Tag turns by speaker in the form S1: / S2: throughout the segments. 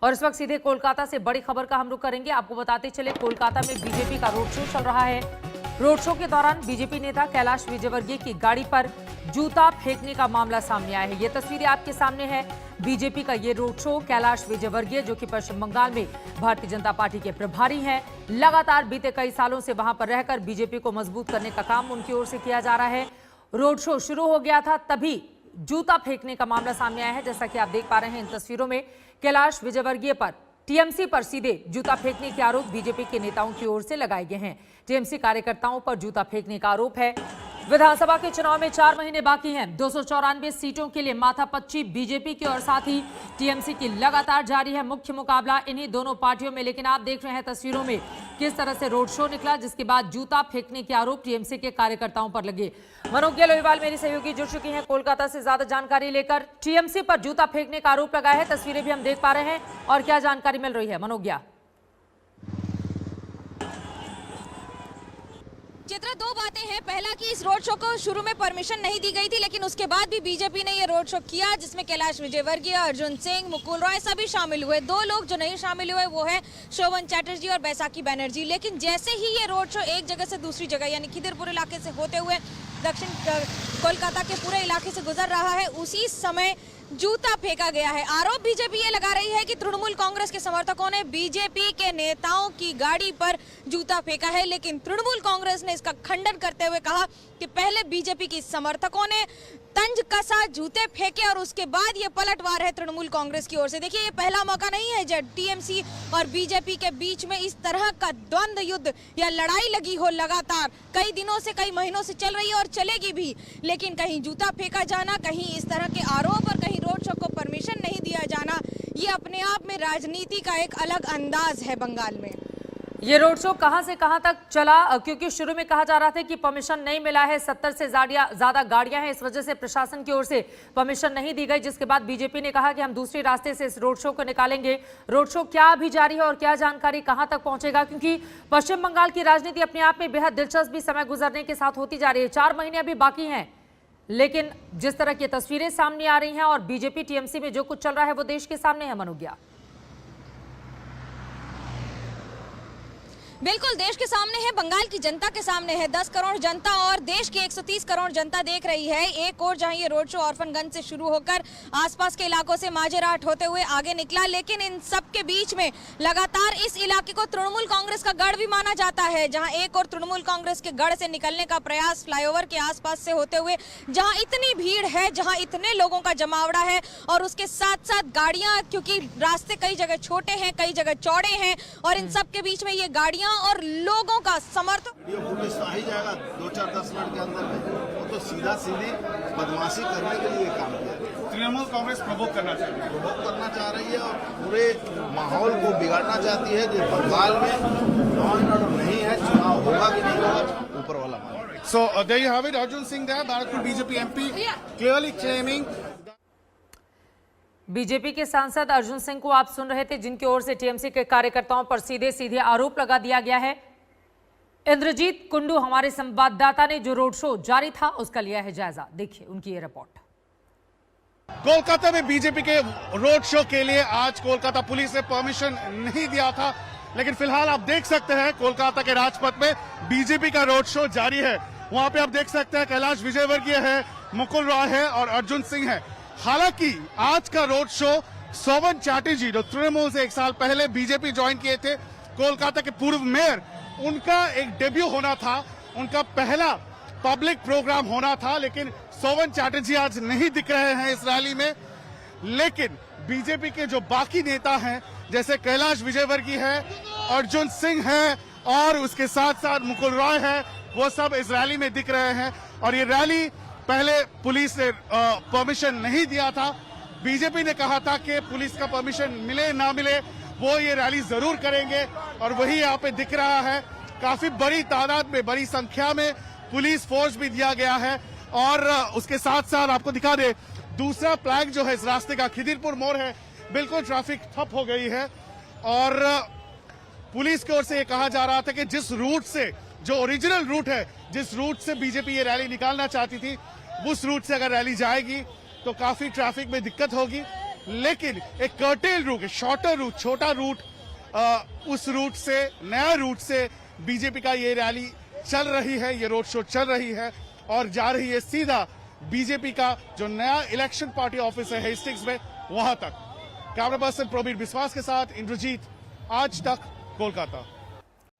S1: और इस वक्त सीधे कोलकाता से बड़ी खबर का हम रुख करेंगे। आपको बताते चले, कोलकाता में बीजेपी का रोड शो चल रहा है। रोड शो के दौरान बीजेपी नेता कैलाश विजयवर्गीय की गाड़ी पर जूता फेंकने का मामला सामने आया है। ये तस्वीरें आपके सामने है। बीजेपी का ये रोड शो, कैलाश विजयवर्गीय जो कि पश्चिम बंगाल में भारतीय जनता पार्टी के प्रभारी हैं, लगातार बीते कई सालों से वहां पर रहकर बीजेपी को मजबूत करने का काम उनकी ओर से किया जा रहा है। रोड शो शुरू हो गया था, तभी जूता फेंकने का मामला सामने आया है। जैसा कि आप देख पा रहे हैं इन तस्वीरों में, कैलाश विजयवर्गीय पर टीएमसी पर सीधे जूता फेंकने के आरोप बीजेपी के नेताओं की ओर से लगाए गए हैं। टीएमसी कार्यकर्ताओं पर जूता फेंकने का आरोप है। विधानसभा के चुनाव में 4 महीने बाकी हैं। 294 सीटों के लिए माथापच्ची बीजेपी की और साथ ही टीएमसी की लगातार जारी है मुख्य मुकाबला इन्हीं दोनों पार्टियों में। लेकिन आप देख रहे हैं तस्वीरों में किस तरह से रोड शो निकला, जिसके बाद जूता फेंकने के आरोप टीएमसी के कार्यकर्ताओं पर लगे। मनोज्ञा लोहीवाल मेरी सहयोगी जुड़ चुकी हैं कोलकाता से ज्यादा जानकारी लेकर। टीएमसी पर जूता फेंकने का आरोप लगा है, तस्वीरें भी हम देख पा रहे हैं, और क्या जानकारी मिल रही है मनोज्ञा?
S2: चित्रा, दो बातें हैं। पहला कि इस रोड शो को शुरू में परमिशन नहीं दी गई थी, लेकिन उसके बाद भी बीजेपी ने ये रोड शो किया, जिसमें कैलाश विजयवर्गीय, अर्जुन सिंह, मुकुल रॉय सभी शामिल हुए। 2 लोग जो नहीं शामिल हुए वो है शोभन चैटर्जी और बैसाखी बनर्जी। लेकिन जैसे ही ये रोड शो एक जगह से दूसरी जगह यानी खिदिरपुर इलाके से होते हुए दक्षिण कोलकाता के पूरे इलाके से गुजर रहा है, उसी समय जूता फेंका गया है। आरोप बीजेपी ये लगा रही है कि तृणमूल कांग्रेस के समर्थकों ने बीजेपी के नेताओं की गाड़ी पर जूता फेंका है, लेकिन तृणमूल कांग्रेस ने इसका खंडन करते हुए कहा कि पहले बीजेपी की समर्थकों ने तंज कसा, जूते फेंके और उसके बाद ये पलटवार है तृणमूल कांग्रेस की ओर से। देखिए, ये पहला मौका नहीं है जब टीएमसी और बीजेपी के बीच में इस तरह का द्वंद्व युद्ध या लड़ाई लगी हो। लगातार कई दिनों से, कई महीनों से चल रही है और चलेगी भी। लेकिन कहीं जूता फेंका जाना, कहीं इस तरह के आरोप और कहीं रोड शो को परमिशन नहीं दिया जाना, ये अपने आप में राजनीति का एक अलग अंदाज है बंगाल में।
S1: ये रोड शो कहां से कहां तक चला? क्योंकि शुरू में कहा जा रहा था कि परमिशन नहीं मिला है, 70 से ज्यादा गाड़ियां हैं, इस वजह से प्रशासन की ओर से परमिशन नहीं दी गई, जिसके बाद बीजेपी ने कहा कि हम दूसरे रास्ते से इस रोड शो को निकालेंगे। रोड शो क्या अभी जारी है और क्या जानकारी कहां तक पहुंचेगा? क्योंकि पश्चिम बंगाल की राजनीति अपने आप में बेहद दिलचस्प भी समय गुजरने के साथ होती जा रही है। 4 महीने अभी बाकी हैं, लेकिन जिस तरह की तस्वीरें सामने आ रही हैं और बीजेपी टीएमसी में जो कुछ चल रहा है वो देश के सामने है। मनोज्ञा,
S2: बिल्कुल देश के सामने है, बंगाल की जनता के सामने है। 10 करोड़ जनता और देश की 130 करोड़ जनता देख रही है। एक और जहां ये रोड शो ऑर्फनगंज से शुरू होकर आसपास के इलाकों से माजेराट होते हुए आगे निकला, लेकिन इन सब के बीच में लगातार इस इलाके को तृणमूल कांग्रेस का गढ़ भी माना जाता है। जहां एक और तृणमूल कांग्रेस के गढ़ से निकलने का प्रयास फ्लाईओवर के आसपास से होते हुए, जहां इतनी भीड़ है, जहां इतने लोगों का जमावड़ा है और उसके साथ साथ गाड़ियां, क्योंकि रास्ते कई जगह छोटे हैं, कई जगह चौड़े हैं, और इन सब के बीच में ये गाड़ियां और लोगों का समर्थन।
S3: पुलिस तो आ ही जाएगा 2-4-10 मिनट के अंदर में। वो तो सीधा सीधी बदमाशी करने के लिए काम किया।
S4: तृणमूल कांग्रेस प्रवोक करना
S3: चाह रही है और पूरे माहौल को बिगाड़ना चाहती है। जो बंगाल में लॉ एंड ऑर्डर नहीं है, चुनाव होगा कि नहीं होगा, ऊपर वाला मामला।
S4: So there you have it. Arjun Singh there, Barakpur BJP MP, clearly claiming।
S1: BJP के सांसद अर्जुन सिंह को आप सुन रहे थे, जिनकी ओर से टीएमसी के कार्यकर्ताओं पर सीधे सीधे आरोप लगा दिया गया है। इंद्रजीत कुंडू हमारे संवाददाता ने जो रोड शो जारी था उसका लिया है जायजा। देखिए उनकी ये रिपोर्ट।
S4: कोलकाता में बीजेपी के रोड शो के लिए आज कोलकाता पुलिस ने परमिशन नहीं दिया था, लेकिन फिलहाल आप देख सकते हैं कोलकाता के राजपथ में बीजेपी का रोड शो जारी है। वहां पे आप देख सकते हैं कैलाश विजयवर्गीय है, मुकुल रॉय है और अर्जुन सिंह है। हालांकि आज का रोड शो शोभन चैटर्जी, जो तृणमूल से 1 साल पहले बीजेपी ज्वाइन किए थे, कोलकाता के पूर्व मेयर, उनका एक डेब्यू होना था, उनका पहला पब्लिक प्रोग्राम होना था। लेकिन शोभन चैटर्जी आज नहीं दिख रहे हैं इस रैली में। लेकिन बीजेपी के जो बाकी नेता हैं, जैसे कैलाश विजयवर्गीय है, अर्जुन सिंह है और उसके साथ साथ मुकुल रॉय है, वो सब इस रैली में दिख रहे हैं। और ये रैली पहले पुलिस ने परमिशन नहीं दिया था। बीजेपी ने कहा था कि पुलिस का परमिशन मिले ना मिले वो ये रैली जरूर करेंगे, और वही यहाँ पे दिख रहा है। काफी बड़ी तादाद में, बड़ी संख्या में पुलिस फोर्स भी दिया गया है। और उसके साथ साथ आपको दिखा दे, दूसरा फ्लैग जो है इस रास्ते का खिदिरपुर मोड़ है, बिल्कुल ट्रैफिक ठप हो गई है। और पुलिस की ओर से ये कहा जा रहा था कि जिस रूट से, जो ओरिजिनल रूट है, जिस रूट से बीजेपी ये रैली निकालना चाहती थी, उस रूट से अगर रैली जाएगी तो काफी ट्रैफिक में दिक्कत होगी। लेकिन एक कर्टेल रूट, शॉर्टर रूट, छोटा रूट, उस रूट से, नया रूट से बीजेपी का ये रैली चल रही है, ये रोड शो चल रही है और जा रही है सीधा बीजेपी का जो नया इलेक्शन पार्टी ऑफिस है हेस्टिंग्स में, वहां तक। कैमरा पर्सन प्रवीण विश्वास के साथ इंद्रजीत, आज तक, कोलकाता।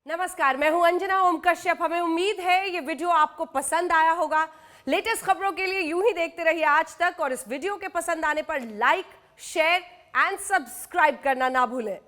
S5: नमस्कार, मैं हूं अंजना ओम कश्यप। हमें उम्मीद है ये वीडियो आपको पसंद आया होगा। लेटेस्ट खबरों के लिए यूं ही देखते रहिए आज तक और इस वीडियो के पसंद आने पर लाइक, शेयर एंड सब्सक्राइब करना ना भूलें।